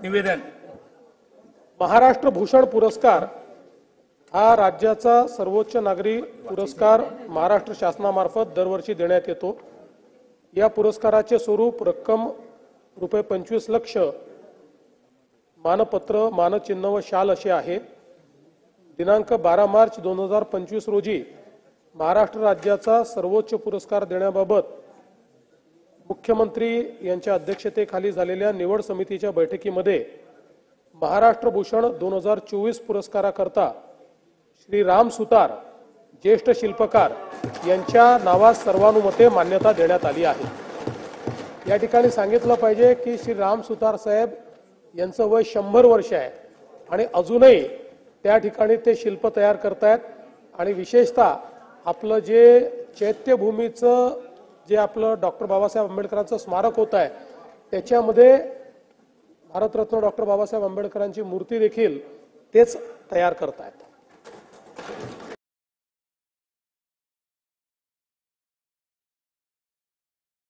निवेदन. महाराष्ट्र भूषण पुरस्कार हा राज्याचा सर्वोच्च नागरी पुरस्कार महाराष्ट्र शासनामार्फत दरवर्षी देण्यात येतो। या पुरस्काराचे स्वरूप रक्कम रुपये 25 लाख, मानपत्र, मानचिन्ह व शाल असे आहे। दिनांक 12 मार्च 2025 रोजी महाराष्ट्र राज्याचा सर्वोच्च पुरस्कार देण्याबाबत मुख्यमंत्री यांच्या अध्यक्षतेखाली झालेल्या निवड समितीच्या बैठकीमध्ये महाराष्ट्र भूषण 2024 पुरस्काराकरता श्री राम सुतार ज्येष्ठ शिल्पकार यांच्या नावास सर्वानुमते मान्यता देण्यात आली आहे। या ठिकाणी सांगितलं पाहिजे की श्री राम सुतार साहेब यांचं वय 100 वर्ष आहे आणि अजूनही त्या ठिकाणी ते शिल्प तयार करतायत आणि विशेषतः आपलं जे चैत्यभूमीचं जे आपलं डॉक्टर बाबासाहेब आंबेडकरांचं स्मारक होत आहे त्याच्यामध्ये भारतरत्न डॉक्टर बाबासाहेब आंबेडकरांची मूर्ती देखील तेच तयार करतायत।